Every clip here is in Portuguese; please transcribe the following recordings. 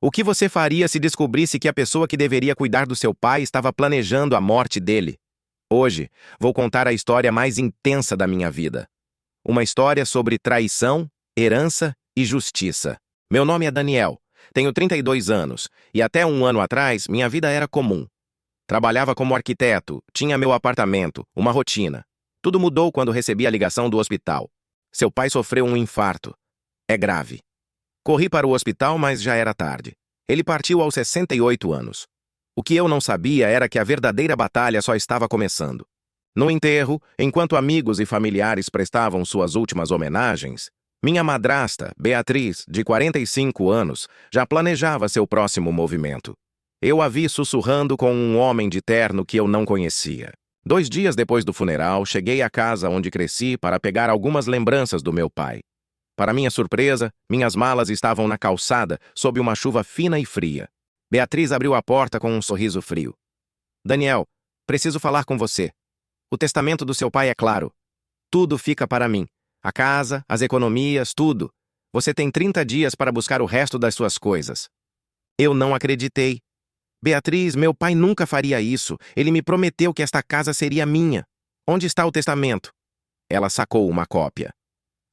O que você faria se descobrisse que a pessoa que deveria cuidar do seu pai estava planejando a morte dele? Hoje, vou contar a história mais intensa da minha vida. Uma história sobre traição, herança e justiça. Meu nome é Daniel, tenho 32 anos e até um ano atrás minha vida era comum. Trabalhava como arquiteto, tinha meu apartamento, uma rotina. Tudo mudou quando recebi a ligação do hospital. Seu pai sofreu um infarto. É grave. Corri para o hospital, mas já era tarde. Ele partiu aos 68 anos. O que eu não sabia era que a verdadeira batalha só estava começando. No enterro, enquanto amigos e familiares prestavam suas últimas homenagens, minha madrasta, Beatriz, de 45 anos, já planejava seu próximo movimento. Eu a vi sussurrando com um homem de terno que eu não conhecia. 2 dias depois do funeral, cheguei à casa onde cresci para pegar algumas lembranças do meu pai. Para minha surpresa, minhas malas estavam na calçada, sob uma chuva fina e fria. Beatriz abriu a porta com um sorriso frio. Daniel, preciso falar com você. O testamento do seu pai é claro. Tudo fica para mim. A casa, as economias, tudo. Você tem 30 dias para buscar o resto das suas coisas. Eu não acreditei. Beatriz, meu pai nunca faria isso. Ele me prometeu que esta casa seria minha. Onde está o testamento? Ela sacou uma cópia.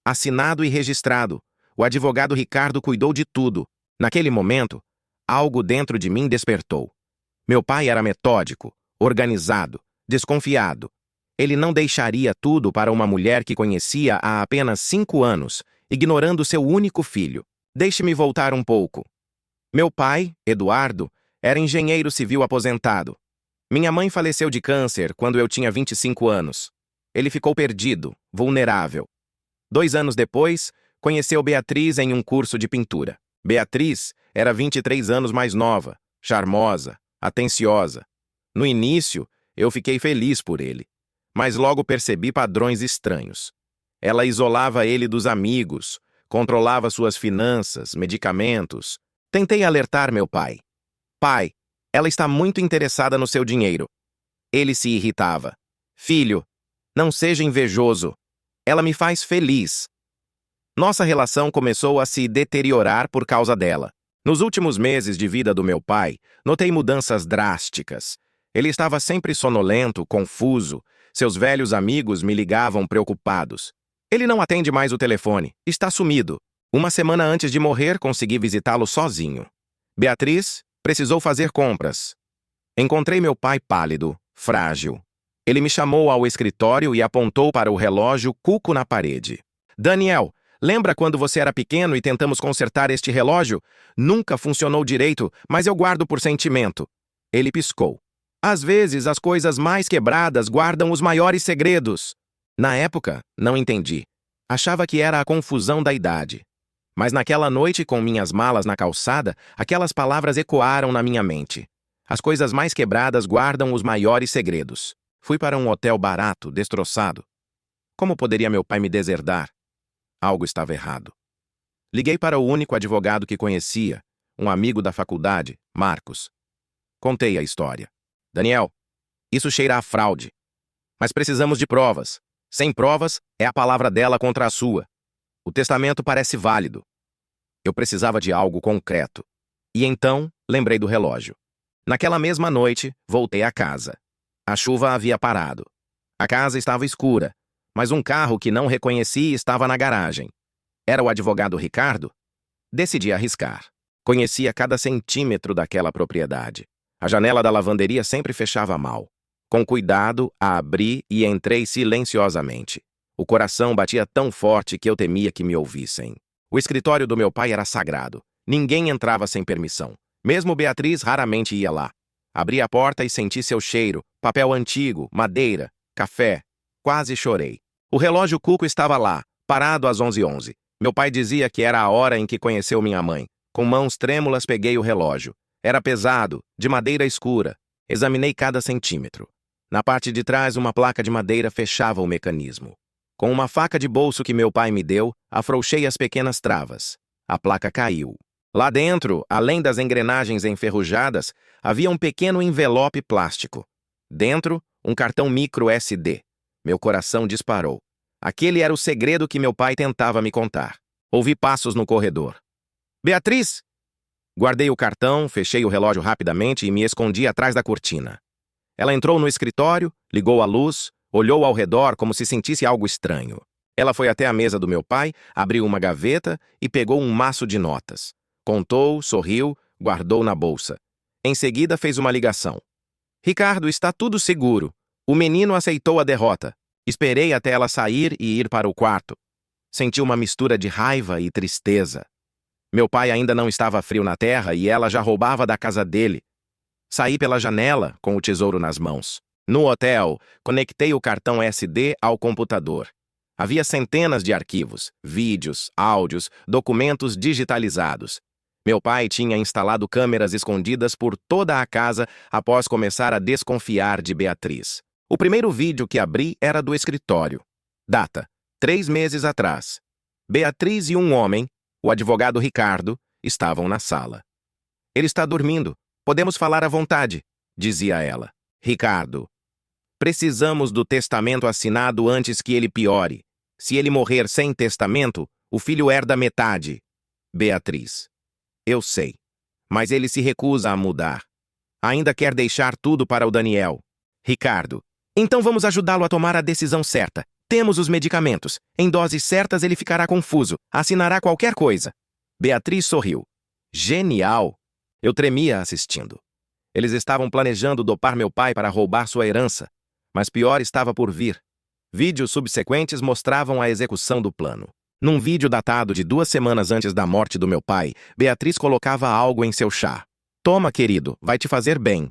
Assinado e registrado. O advogado Ricardo cuidou de tudo. Naquele momento, algo dentro de mim despertou. Meu pai era metódico, organizado, desconfiado. Ele não deixaria tudo para uma mulher que conhecia há apenas 5 anos, ignorando seu único filho. Deixe-me voltar um pouco. Meu pai, Eduardo, era engenheiro civil aposentado. Minha mãe faleceu de câncer quando eu tinha 25 anos. Ele ficou perdido, vulnerável. 2 anos depois, conheceu Beatriz em um curso de pintura. Beatriz era 23 anos mais nova, charmosa, atenciosa. No início, eu fiquei feliz por ele, mas logo percebi padrões estranhos. Ela isolava ele dos amigos, controlava suas finanças, medicamentos. Tentei alertar meu pai. Pai, ela está muito interessada no seu dinheiro. Ele se irritava. Filho, não seja invejoso. Ela me faz feliz. Nossa relação começou a se deteriorar por causa dela. Nos últimos meses de vida do meu pai, notei mudanças drásticas. Ele estava sempre sonolento, confuso. Seus velhos amigos me ligavam preocupados. Ele não atende mais o telefone. Está sumido. Uma semana antes de morrer, consegui visitá-lo sozinho. Beatriz precisou fazer compras. Encontrei meu pai pálido, frágil. Ele me chamou ao escritório e apontou para o relógio cuco na parede. Daniel, lembra quando você era pequeno e tentamos consertar este relógio? Nunca funcionou direito, mas eu guardo por sentimento. Ele piscou. Às vezes, as coisas mais quebradas guardam os maiores segredos. Na época, não entendi. Achava que era a confusão da idade. Mas naquela noite, com minhas malas na calçada, aquelas palavras ecoaram na minha mente. As coisas mais quebradas guardam os maiores segredos. Fui para um hotel barato, destroçado. Como poderia meu pai me deserdar? Algo estava errado. Liguei para o único advogado que conhecia, um amigo da faculdade, Marcos. Contei a história. Daniel, isso cheira a fraude. Mas precisamos de provas. Sem provas, é a palavra dela contra a sua. O testamento parece válido. Eu precisava de algo concreto. E então, lembrei do relógio. Naquela mesma noite, voltei à casa. A chuva havia parado. A casa estava escura, mas um carro que não reconheci estava na garagem. Era o advogado Ricardo? Decidi arriscar. Conhecia cada centímetro daquela propriedade. A janela da lavanderia sempre fechava mal. Com cuidado, a abri e entrei silenciosamente. O coração batia tão forte que eu temia que me ouvissem. O escritório do meu pai era sagrado. Ninguém entrava sem permissão. Mesmo Beatriz raramente ia lá. Abri a porta e senti seu cheiro, papel antigo, madeira, café. Quase chorei. O relógio cuco estava lá, parado às 11h11. Meu pai dizia que era a hora em que conheceu minha mãe. Com mãos trêmulas peguei o relógio. Era pesado, de madeira escura. Examinei cada centímetro. Na parte de trás, uma placa de madeira fechava o mecanismo. Com uma faca de bolso que meu pai me deu, afrouxei as pequenas travas. A placa caiu. Lá dentro, além das engrenagens enferrujadas, havia um pequeno envelope plástico. Dentro, um cartão micro SD. Meu coração disparou. Aquele era o segredo que meu pai tentava me contar. Ouvi passos no corredor. Beatriz! Guardei o cartão, fechei o relógio rapidamente e me escondi atrás da cortina. Ela entrou no escritório, ligou a luz, olhou ao redor como se sentisse algo estranho. Ela foi até a mesa do meu pai, abriu uma gaveta e pegou um maço de notas. Contou, sorriu, guardou na bolsa. Em seguida fez uma ligação. Ricardo, está tudo seguro. O menino aceitou a derrota. Esperei até ela sair e ir para o quarto. Senti uma mistura de raiva e tristeza. Meu pai ainda não estava frio na terra e ela já roubava da casa dele. Saí pela janela com o tesouro nas mãos. No hotel, conectei o cartão SD ao computador. Havia centenas de arquivos, vídeos, áudios, documentos digitalizados. Meu pai tinha instalado câmeras escondidas por toda a casa após começar a desconfiar de Beatriz. O primeiro vídeo que abri era do escritório. Data: 3 meses atrás. Beatriz e um homem, o advogado Ricardo, estavam na sala. Ele está dormindo. Podemos falar à vontade, dizia ela. Ricardo: precisamos do testamento assinado antes que ele piore. Se ele morrer sem testamento, o filho herda metade. Beatriz: eu sei, mas ele se recusa a mudar. Ainda quer deixar tudo para o Daniel. Ricardo: então vamos ajudá-lo a tomar a decisão certa. Temos os medicamentos. Em doses certas ele ficará confuso. Assinará qualquer coisa. Beatriz sorriu. Genial! Eu tremia assistindo. Eles estavam planejando dopar meu pai para roubar sua herança. Mas pior estava por vir. Vídeos subsequentes mostravam a execução do plano. Num vídeo datado de 2 semanas antes da morte do meu pai, Beatriz colocava algo em seu chá. Toma, querido, vai te fazer bem.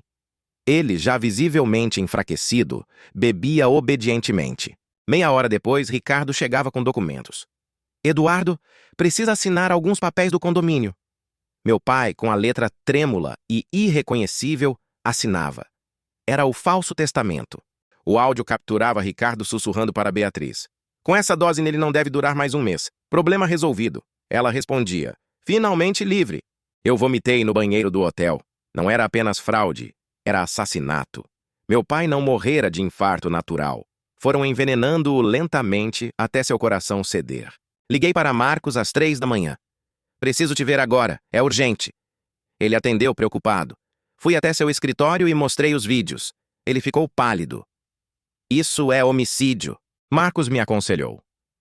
Ele, já visivelmente enfraquecido, bebia obedientemente. Meia hora depois, Ricardo chegava com documentos. Eduardo, precisa assinar alguns papéis do condomínio. Meu pai, com a letra trêmula e irreconhecível, assinava. Era o falso testamento. O áudio capturava Ricardo sussurrando para Beatriz. Com essa dose nele não deve durar mais um mês. Problema resolvido. Ela respondia. Finalmente livre. Eu vomitei no banheiro do hotel. Não era apenas fraude, era assassinato. Meu pai não morrera de infarto natural. Foram envenenando-o lentamente até seu coração ceder. Liguei para Marcos às 3 da manhã. Preciso te ver agora, é urgente. Ele atendeu preocupado. Fui até seu escritório e mostrei os vídeos. Ele ficou pálido. Isso é homicídio, Marcos me aconselhou.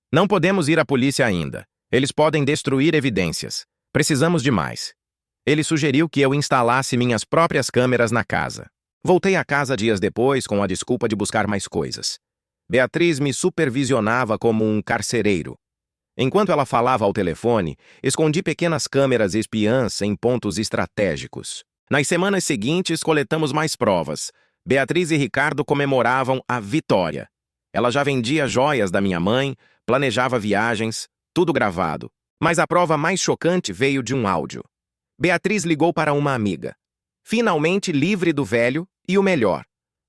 Não podemos ir à polícia ainda. Eles podem destruir evidências. Precisamos de mais. Ele sugeriu que eu instalasse minhas próprias câmeras na casa. Voltei à casa dias depois com a desculpa de buscar mais coisas. Beatriz me supervisionava como um carcereiro. Enquanto ela falava ao telefone, escondi pequenas câmeras espiãs em pontos estratégicos. Nas semanas seguintes, coletamos mais provas. Beatriz e Ricardo comemoravam a vitória. Ela já vendia joias da minha mãe, planejava viagens, tudo gravado. Mas a prova mais chocante veio de um áudio. Beatriz ligou para uma amiga. Finalmente livre do velho e o melhor.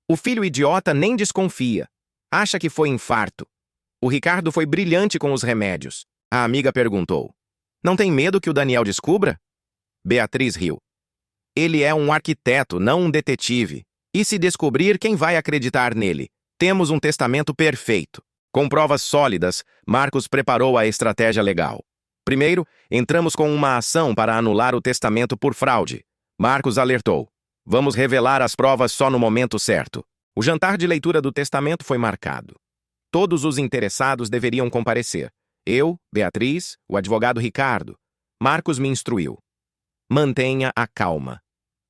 O filho idiota nem desconfia. Acha que foi infarto. O Ricardo foi brilhante com os remédios. A amiga perguntou. Não tem medo que o Daniel descubra? Beatriz riu. Ele é um arquiteto, não um detetive. E se descobrir, quem vai acreditar nele? Temos um testamento perfeito. Com provas sólidas, Marcos preparou a estratégia legal. Primeiro, entramos com uma ação para anular o testamento por fraude. Marcos alertou. Vamos revelar as provas só no momento certo. O jantar de leitura do testamento foi marcado. Todos os interessados deveriam comparecer. Eu, Beatriz, o advogado Ricardo. Marcos me instruiu. Mantenha a calma.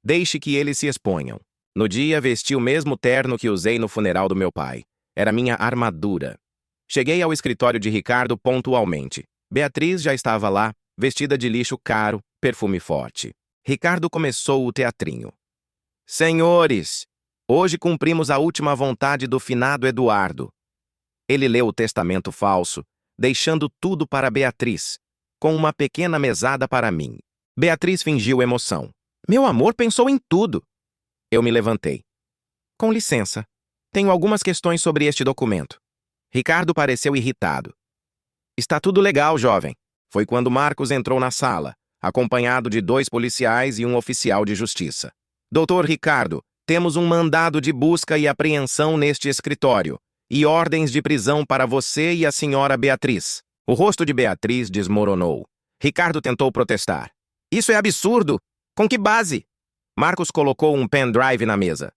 Deixe que eles se exponham. No dia, vesti o mesmo terno que usei no funeral do meu pai. Era minha armadura. Cheguei ao escritório de Ricardo pontualmente. Beatriz já estava lá, vestida de lixo caro, perfume forte. Ricardo começou o teatrinho. Senhores, hoje cumprimos a última vontade do finado Eduardo. Ele leu o testamento falso, deixando tudo para Beatriz, com uma pequena mesada para mim. Beatriz fingiu emoção. Meu amor pensou em tudo. Eu me levantei. Com licença, tenho algumas questões sobre este documento. Ricardo pareceu irritado. Está tudo legal, jovem. Foi quando Marcos entrou na sala, acompanhado de 2 policiais e um oficial de justiça. Doutor Ricardo, temos um mandado de busca e apreensão neste escritório e ordens de prisão para você e a senhora Beatriz. O rosto de Beatriz desmoronou. Ricardo tentou protestar. Isso é absurdo! Com que base? Marcos colocou um pendrive na mesa.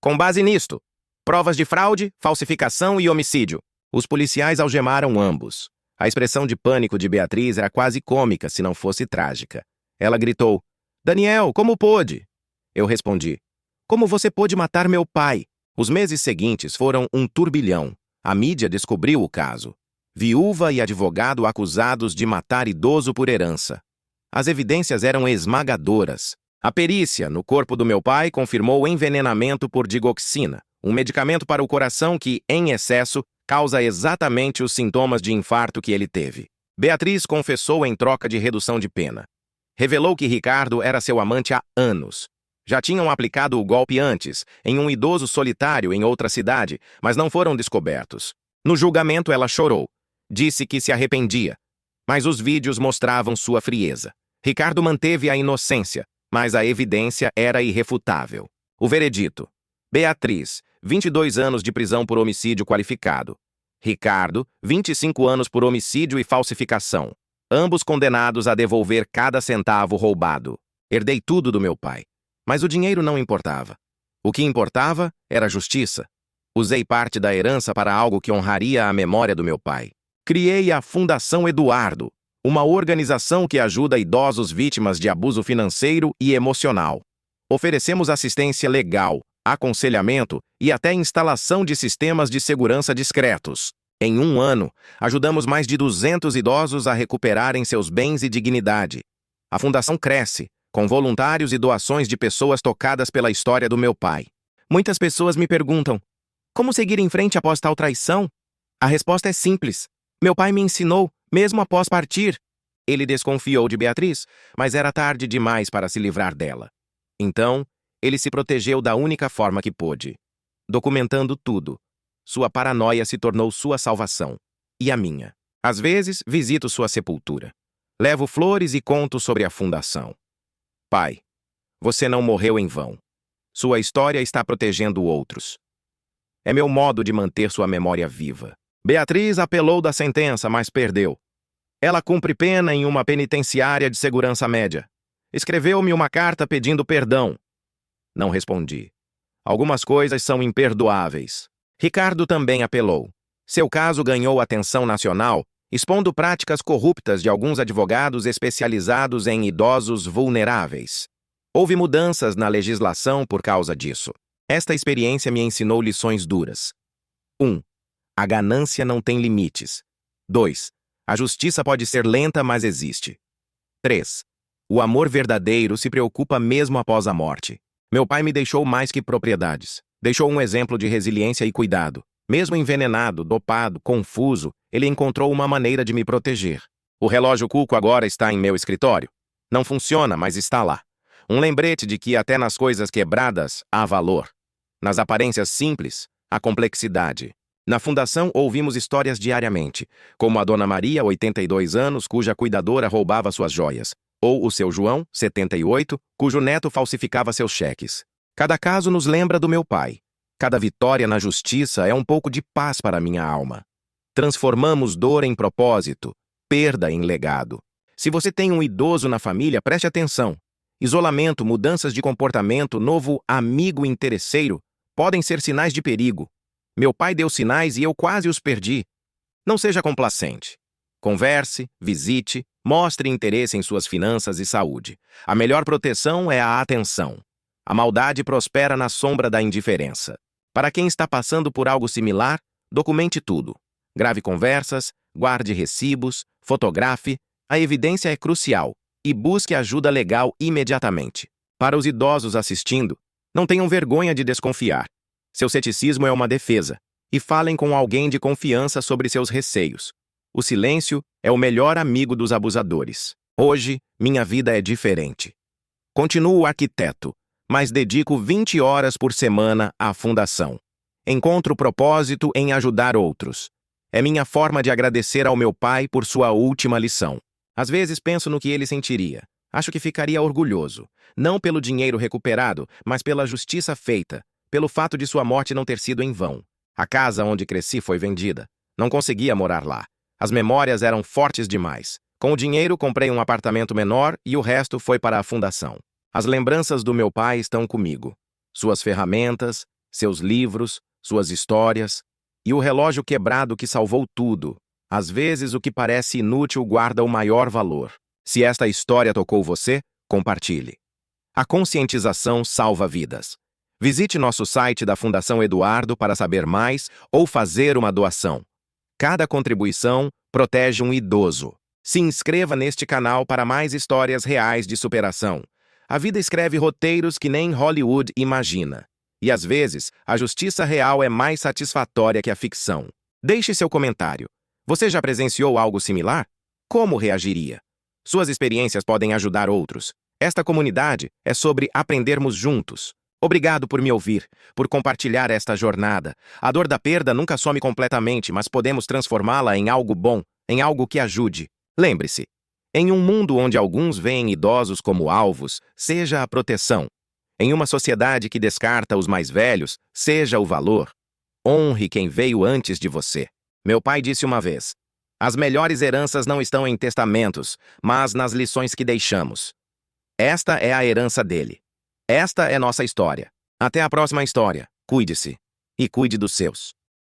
Com base nisto, provas de fraude, falsificação e homicídio. Os policiais algemaram ambos. A expressão de pânico de Beatriz era quase cômica, se não fosse trágica. Ela gritou: Daniel, como pôde? Eu respondi: Como você pôde matar meu pai? Os meses seguintes foram um turbilhão. A mídia descobriu o caso. Viúva e advogado acusados de matar idoso por herança. As evidências eram esmagadoras. A perícia no corpo do meu pai confirmou envenenamento por digoxina, um medicamento para o coração que, em excesso, causa exatamente os sintomas de infarto que ele teve. Beatriz confessou em troca de redução de pena. Revelou que Ricardo era seu amante há anos. Já tinham aplicado o golpe antes, em um idoso solitário em outra cidade, mas não foram descobertos. No julgamento, ela chorou. Disse que se arrependia. Mas os vídeos mostravam sua frieza. Ricardo manteve a inocência, mas a evidência era irrefutável. O veredito: Beatriz, 22 anos de prisão por homicídio qualificado. Ricardo, 25 anos por homicídio e falsificação. Ambos condenados a devolver cada centavo roubado. Herdei tudo do meu pai. Mas o dinheiro não importava. O que importava era a justiça. Usei parte da herança para algo que honraria a memória do meu pai. Criei a Fundação Eduardo, uma organização que ajuda idosos vítimas de abuso financeiro e emocional. Oferecemos assistência legal, aconselhamento e até instalação de sistemas de segurança discretos. Em um ano, ajudamos mais de 200 idosos a recuperarem seus bens e dignidade. A fundação cresce, com voluntários e doações de pessoas tocadas pela história do meu pai. Muitas pessoas me perguntam: como seguir em frente após tal traição? A resposta é simples. Meu pai me ensinou, mesmo após partir. Ele desconfiou de Beatriz, mas era tarde demais para se livrar dela. Então, ele se protegeu da única forma que pôde. Documentando tudo. Sua paranoia se tornou sua salvação. E a minha. Às vezes, visito sua sepultura. Levo flores e conto sobre a fundação. Pai, você não morreu em vão. Sua história está protegendo outros. É meu modo de manter sua memória viva. Beatriz apelou da sentença, mas perdeu. Ela cumpre pena em uma penitenciária de segurança média. Escreveu-me uma carta pedindo perdão. Não respondi. Algumas coisas são imperdoáveis. Ricardo também apelou. Seu caso ganhou atenção nacional, expondo práticas corruptas de alguns advogados especializados em idosos vulneráveis. Houve mudanças na legislação por causa disso. Esta experiência me ensinou lições duras. 1. A ganância não tem limites. 2. A justiça pode ser lenta, mas existe. 3. O amor verdadeiro se preocupa mesmo após a morte. Meu pai me deixou mais que propriedades. Deixou um exemplo de resiliência e cuidado. Mesmo envenenado, dopado, confuso, ele encontrou uma maneira de me proteger. O relógio Cuco agora está em meu escritório. Não funciona, mas está lá. Um lembrete de que até nas coisas quebradas há valor. Nas aparências simples, há complexidade. Na fundação, ouvimos histórias diariamente, como a Dona Maria, 82 anos, cuja cuidadora roubava suas joias, ou o seu João, 78, cujo neto falsificava seus cheques. Cada caso nos lembra do meu pai. Cada vitória na justiça é um pouco de paz para minha alma. Transformamos dor em propósito, perda em legado. Se você tem um idoso na família, preste atenção. Isolamento, mudanças de comportamento, novo amigo interesseiro podem ser sinais de perigo. Meu pai deu sinais e eu quase os perdi. Não seja complacente. Converse, visite, mostre interesse em suas finanças e saúde. A melhor proteção é a atenção. A maldade prospera na sombra da indiferença. Para quem está passando por algo similar, documente tudo. Grave conversas, guarde recibos, fotografe. A evidência é crucial e busque ajuda legal imediatamente. Para os idosos assistindo, não tenham vergonha de desconfiar. Seu ceticismo é uma defesa, e falem com alguém de confiança sobre seus receios. O silêncio é o melhor amigo dos abusadores. Hoje, minha vida é diferente. Continuo arquiteto, mas dedico 20 horas por semana à fundação. Encontro propósito em ajudar outros. É minha forma de agradecer ao meu pai por sua última lição. Às vezes penso no que ele sentiria. Acho que ficaria orgulhoso, não pelo dinheiro recuperado, mas pela justiça feita, pelo fato de sua morte não ter sido em vão. A casa onde cresci foi vendida. Não conseguia morar lá. As memórias eram fortes demais. Com o dinheiro, comprei um apartamento menor e o resto foi para a fundação. As lembranças do meu pai estão comigo. Suas ferramentas, seus livros, suas histórias e o relógio quebrado que salvou tudo. Às vezes, o que parece inútil guarda o maior valor. Se esta história tocou você, compartilhe. A conscientização salva vidas. Visite nosso site da Fundação Eduardo para saber mais ou fazer uma doação. Cada contribuição protege um idoso. Se inscreva neste canal para mais histórias reais de superação. A vida escreve roteiros que nem Hollywood imagina. E às vezes, a justiça real é mais satisfatória que a ficção. Deixe seu comentário. Você já presenciou algo similar? Como reagiria? Suas experiências podem ajudar outros. Esta comunidade é sobre aprendermos juntos. Obrigado por me ouvir, por compartilhar esta jornada. A dor da perda nunca some completamente, mas podemos transformá-la em algo bom, em algo que ajude. Lembre-se, em um mundo onde alguns veem idosos como alvos, seja a proteção. Em uma sociedade que descarta os mais velhos, seja o valor. Honre quem veio antes de você. Meu pai disse uma vez: as melhores heranças não estão em testamentos, mas nas lições que deixamos. Esta é a herança dele. Esta é nossa história. Até a próxima história. Cuide-se. E cuide dos seus.